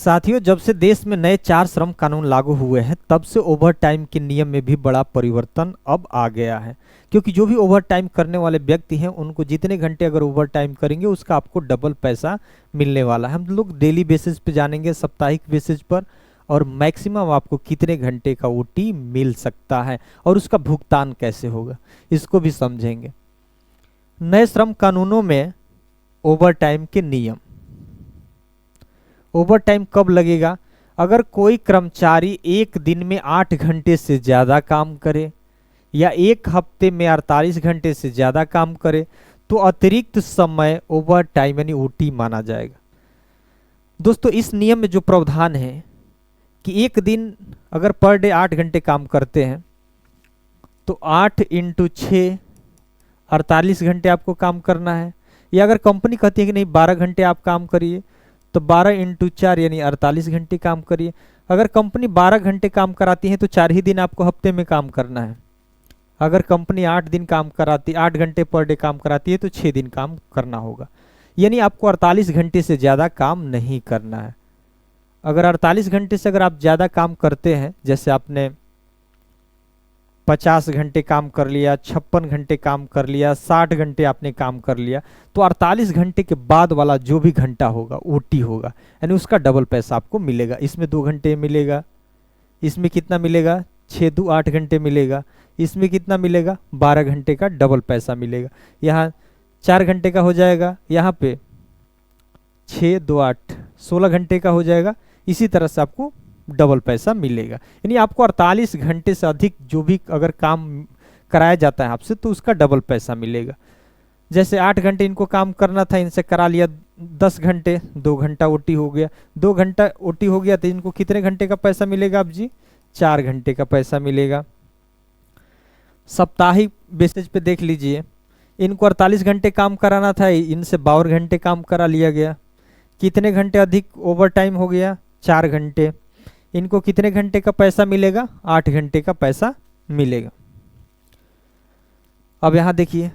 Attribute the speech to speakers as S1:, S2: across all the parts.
S1: साथियों, जब से देश में नए 4 श्रम कानून लागू हुए हैं तब से ओवर टाइम के नियम में भी बड़ा परिवर्तन अब आ गया है। क्योंकि जो भी ओवर टाइम करने वाले व्यक्ति हैं उनको जितने घंटे अगर ओवर टाइम करेंगे उसका आपको डबल पैसा मिलने वाला है। हम लोग डेली बेसिस पे जानेंगे, साप्ताहिक बेसिस पर, और मैक्सिमम आपको कितने घंटे का ओटी मिल सकता है और उसका भुगतान कैसे होगा इसको भी समझेंगे। नए श्रम कानूनों में ओवर टाइम के नियम। ओवर टाइम कब लगेगा? अगर कोई कर्मचारी एक दिन में 8 घंटे से ज़्यादा काम करे या एक हफ्ते में 48 घंटे से ज़्यादा काम करे तो अतिरिक्त समय ओवर टाइम यानी ओटी माना जाएगा। दोस्तों, इस नियम में जो प्रावधान है कि एक दिन अगर पर डे 8 घंटे काम करते हैं तो 8 × 6 48 घंटे आपको काम करना है। या अगर कंपनी कहती है कि नहीं 12 घंटे आप काम करिए तो 12 × 4 यानी 48 घंटे काम करिए। अगर कंपनी 12 घंटे काम कराती है तो 4 ही दिन आपको हफ्ते में काम करना है। अगर कंपनी 8 दिन काम कराती, 8 घंटे पर डे काम कराती है तो 6 दिन काम करना होगा। यानी आपको 48 घंटे से ज़्यादा काम नहीं करना है। अगर 48 घंटे से अगर आप ज़्यादा काम करते हैं, जैसे आपने 50 घंटे काम कर लिया, 56 घंटे काम कर लिया, 60 घंटे आपने काम कर लिया, तो 48 घंटे के बाद वाला जो भी घंटा होगा ओटी होगा, यानी उसका डबल पैसा आपको मिलेगा। इसमें 2 घंटे मिलेगा, इसमें कितना मिलेगा 6 × 2 8 घंटे मिलेगा, इसमें कितना मिलेगा 12 घंटे का डबल पैसा मिलेगा। यहाँ 4 घंटे का हो जाएगा, यहाँ पे 6 × 2 8 16 घंटे का हो जाएगा। इसी तरह से आपको डबल पैसा मिलेगा। यानी आपको 48 घंटे से अधिक जो भी अगर काम कराया जाता है आपसे तो उसका डबल पैसा मिलेगा। जैसे 8 घंटे इनको काम करना था, इनसे करा लिया 10 घंटे, 2 घंटा ओटी हो गया, 2 घंटा ओटी हो गया तो इनको कितने घंटे का पैसा मिलेगा आप जी? 4 घंटे का पैसा मिलेगा। साप्ताहिक बेसिस पे देख लीजिए, इनको 48 घंटे काम कराना था, इनसे 52 घंटे काम करा लिया गया। कितने घंटे अधिक ओवर टाइम हो गया? 4 घंटे। इनको कितने घंटे का पैसा मिलेगा? 8 घंटे का पैसा मिलेगा। अब यहां देखिए,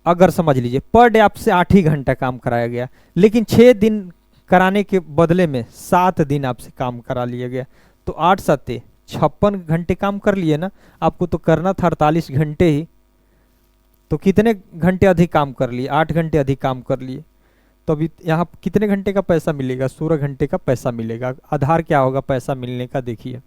S1: अगर समझ लीजिए पर डे आपसे 8 ही घंटा काम कराया गया, लेकिन 6 दिन कराने के बदले में 7 दिन आपसे काम करा लिया गया, तो 8 × 7 = 56 घंटे काम कर लिए ना। आपको तो करना था 48 घंटे ही, तो कितने घंटे अधिक काम कर लिए? 8 घंटे अधिक काम कर लिए। तो अभी यहाँ कितने घंटे का पैसा मिलेगा? 16 घंटे का पैसा मिलेगा। आधार क्या होगा पैसा मिलने का? देखिए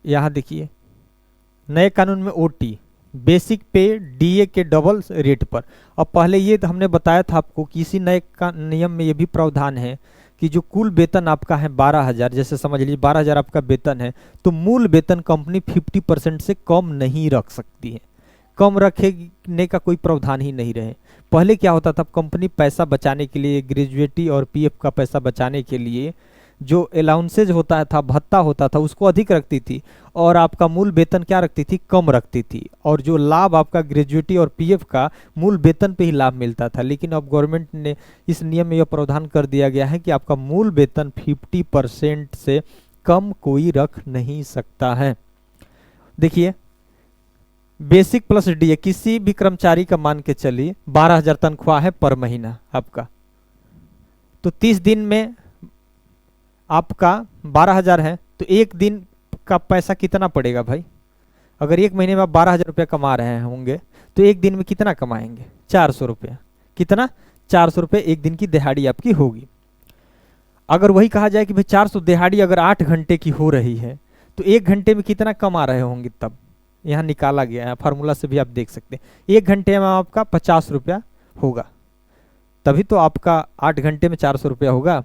S1: यहाँ देखिए, नए कानून में ओटी बेसिक पे डीए के डबल रेट पर। अब पहले ये हमने बताया था आपको कि इसी नए नियम में ये भी प्रावधान है कि जो कुल वेतन आपका है 12,000, जैसे समझ लीजिए 12,000 आपका वेतन है, तो मूल वेतन कंपनी 50% से कम नहीं रख सकती है। कम रखने का कोई प्रावधान ही नहीं रहे। पहले क्या होता था, कंपनी पैसा बचाने के लिए, ग्रेजुएटी और पीएफ का पैसा बचाने के लिए जो अलाउंसेज होता था, भत्ता होता था, उसको अधिक रखती थी और आपका मूल वेतन क्या रखती थी? कम रखती थी। और जो लाभ आपका ग्रेजुएटी और पीएफ का मूल वेतन पे ही लाभ मिलता था। लेकिन अब गवर्नमेंट ने इस नियम में यह प्रावधान कर दिया गया है कि आपका मूल वेतन 50% से कम कोई रख नहीं सकता है। देखिए, बेसिक प्लस डीए किसी भी कर्मचारी का मान के चलिए 12,000 तनख्वाह है पर महीना आपका, तो 30 दिन में आपका 12,000 है, तो एक दिन का पैसा कितना पड़ेगा भाई? अगर एक महीने में आप 12,000 रुपया कमा रहे होंगे तो एक दिन में कितना कमाएंगे? 400 रुपया। कितना? 400 रुपये एक दिन की दिहाड़ी आपकी होगी। अगर वही कहा जाए कि भाई 400 दिहाड़ी अगर 8 घंटे की हो रही है तो 1 घंटे में कितना कमा रहे होंगे? तब यहाँ निकाला गया है, फार्मूला से भी आप देख सकते हैं। 1 घंटे में आपका 50 रुपया होगा, तभी तो आपका 8 घंटे में 400 रुपया होगा।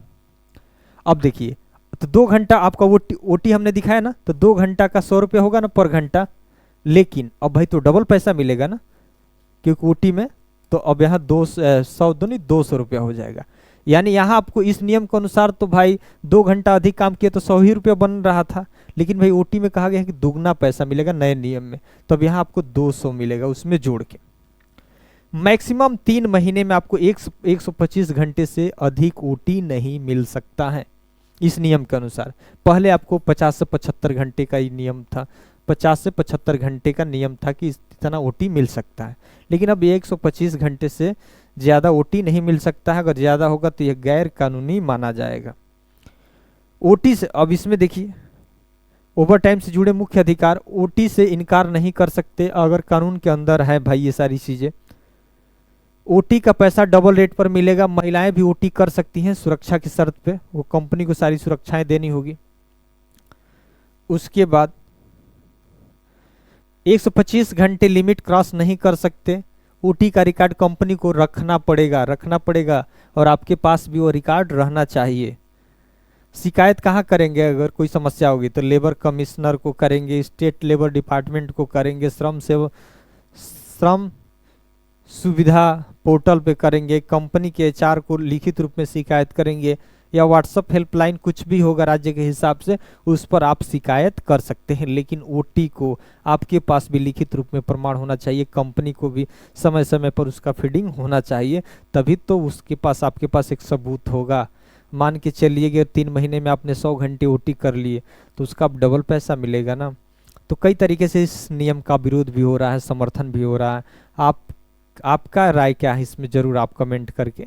S1: अब देखिए, तो 2 घंटा आपका ओटी हमने दिखाया ना, तो 2 घंटा का 100 रुपया होगा ना पर घंटा। लेकिन अब भाई तो डबल पैसा मिलेगा ना, क्योंकि ओटी में, तो अब यहाँ 200 रुपया हो जाएगा। यानी यहाँ आपको इस नियम के अनुसार तो भाई 2 घंटा अधिक काम किया तो 100 ही रुपया बन रहा था, लेकिन भाई ओटी में कहा गया है कि दुगना पैसा मिलेगा नए नियम में, तो अब यहाँ आपको 200 मिलेगा उसमें जोड़ के। मैक्सिमम 3 महीने में आपको 125 घंटे से अधिक ओटी नहीं मिल सकता है इस नियम के अनुसार। पहले आपको 50 से 75 घंटे का ही नियम था, 50 से 75 घंटे का नियम था कि इतना ओटी मिल सकता है, लेकिन अब 125 घंटे से ज़्यादा ओटी नहीं मिल सकता है। अगर ज़्यादा होगा तो यह गैर कानूनी माना जाएगा। ओटी से अब इसमें देखिए, ओवर टाइम से जुड़े मुख्य अधिकार, ओटी से इनकार नहीं कर सकते अगर कानून के अंदर है भाई ये सारी चीज़ें। ओटी का पैसा डबल रेट पर मिलेगा, महिलाएं भी ओटी कर सकती हैं सुरक्षा की शर्त पे, वो कंपनी को सारी सुरक्षाएं देनी होगी। उसके बाद 125 घंटे लिमिट क्रॉस नहीं कर सकते। ओटी का रिकॉर्ड कंपनी को रखना पड़ेगा और आपके पास भी वो रिकॉर्ड रहना चाहिए। शिकायत कहाँ करेंगे? अगर कोई समस्या होगी तो लेबर कमिश्नर को करेंगे, स्टेट लेबर डिपार्टमेंट को करेंगे, श्रम सुविधा पोर्टल पे करेंगे, कंपनी के एचआर को लिखित रूप में शिकायत करेंगे, या व्हाट्सएप हेल्पलाइन कुछ भी होगा राज्य के हिसाब से, उस पर आप शिकायत कर सकते हैं। लेकिन ओटी को आपके पास भी लिखित रूप में प्रमाण होना चाहिए, कंपनी को भी समय समय पर उसका फीडिंग होना चाहिए, तभी तो उसके पास आपके पास एक सबूत होगा। मान के चलिए कि 3 महीने में आपने 100 घंटे ओटी कर लिए तो उसका अब डबल पैसा मिलेगा ना। तो कई तरीके से इस नियम का विरोध भी हो रहा है, समर्थन भी हो रहा है। आपका राय क्या है इसमें, जरूर आप कमेंट करके